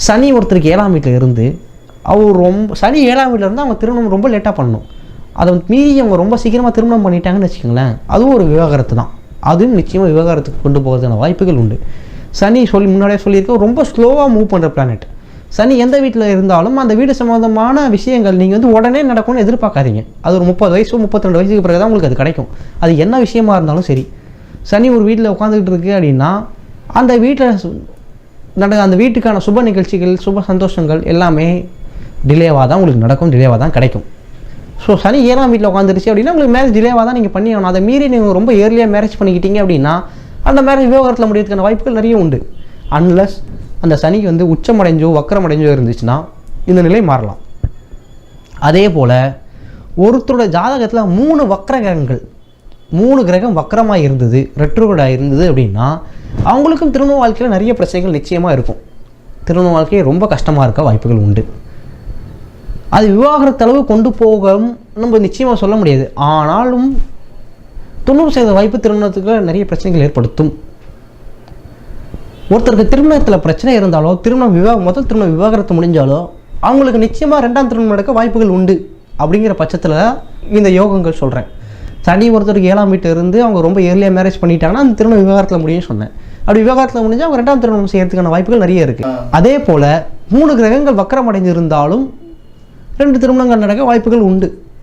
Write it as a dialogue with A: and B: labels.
A: சனி ஒருத்தருக்கு 7ஆம் வீட்டில் இருந்து அவர் சனி 7ஆம் வீட்டில் இருந்து அவங்க திருமணம் ரொம்ப லேட்டாக பண்ணணும். அதை மீறி அவங்க ரொம்ப சீக்கிரமாக திருமணம் பண்ணிட்டாங்கன்னு வச்சுக்கோங்களேன், அதுவும் ஒரு விவாகரத்து தான். அதுவும் நிச்சயமாக விவாகரத்துக்கு கொண்டு போகிறதுக்கான வாய்ப்புகள் உண்டு. சனி முன்னாடியே சொல்லியிருக்கோம், ரொம்ப ஸ்லோவாக மூவ் பண்ணுற பிளானட். சனி எந்த வீட்டில் இருந்தாலும் அந்த வீடு சம்மந்தமான விஷயங்கள் நீங்கள் உடனே நடக்கும்னு எதிர்பார்க்காதீங்க. அது ஒரு 30 வயசு 32 வயசுக்கு பிறகு தான் உங்களுக்கு அது கிடைக்கும். அது என்ன விஷயமா இருந்தாலும் சரி. சனி ஒரு வீட்டில் உட்காந்துக்கிட்டு இருக்கு அப்படின்னா அந்த வீட்டில் அந்த வீட்டுக்கான சுப நிகழ்ச்சிகள் சுப சந்தோஷங்கள் எல்லாமே டிலேவாக தான் உங்களுக்கு நடக்கும், டிலேவாக தான் கிடைக்கும். ஸோ சனி 7ஆம் வீட்டில் உட்காந்துருச்சு அப்படின்னா உங்களுக்கு மேரேஜ் டிலேவாக தான் நீங்கள் பண்ணி ஆகணும். அதை மீறி நீங்கள் ரொம்ப ஏர்லியாக மேரேஜ் பண்ணிக்கிட்டீங்க அப்படின்னா அந்த மேரேஜ் விவாகரத்தில் முடியறதுக்கான வாய்ப்புகள் நிறைய உண்டு. அன்லஸ் அந்த சனிக்கு உச்சமடைஞ்சோ வக்கரமடைஞ்சோ இருந்துச்சுன்னா இந்த நிலை மாறலாம். அதே போல் ஒருத்தரோட ஜாதகத்தில் 3 வக்கர கிரகங்கள் 3 கிரகம் வக்கரமாக இருந்தது, ரெட்ரோகிரேடாக இருந்தது அப்படின்னா அவங்களுக்கும் திருமண வாழ்க்கையில் நிறைய பிரச்சனைகள் நிச்சயமாக இருக்கும். திருமண வாழ்க்கையை ரொம்ப கஷ்டமாக இருக்க வாய்ப்புகள் உண்டு. அது விவாகரத்தளவு கொண்டு போக நம்ம நிச்சயமாக சொல்ல முடியாது. ஆனாலும் 90% வாய்ப்பு திருமணத்துக்கு நிறைய பிரச்சனைகள் ஏற்படுத்தும். ஒருத்தருக்கு திருமணத்தில் பிரச்சனை இருந்தாலோ முதல் திருமணம் விவாகரத்து முடிஞ்சாலோ அவங்களுக்கு நிச்சயமாக 2ஆம் திருமணம் நடக்க வாய்ப்புகள் உண்டு. அப்படிங்கிற பட்சத்தில் இந்த யோகங்கள் சொல்கிறேன். சனி ஒருத்தருக்கு 7ஆம் வீட்டில் இருந்து அவங்க ரொம்ப ஏர்லியாக மேரேஜ் பண்ணிட்டாங்கன்னா அந்த திருமணம் விவாகரத்தில் முடியும்னு சொன்னேன். அப்படி விவாகரத்தில் முடிஞ்சால் அவங்க 2ஆம் திருமணம் செய்யறதுக்கான வாய்ப்புகள் நிறைய இருக்குது. அதே போல் 3 கிரகங்கள் வக்கரம் அடைஞ்சிருந்தாலும் 2 திருமணங்கள் நடக்க வாய்ப்புகள் உண்டு.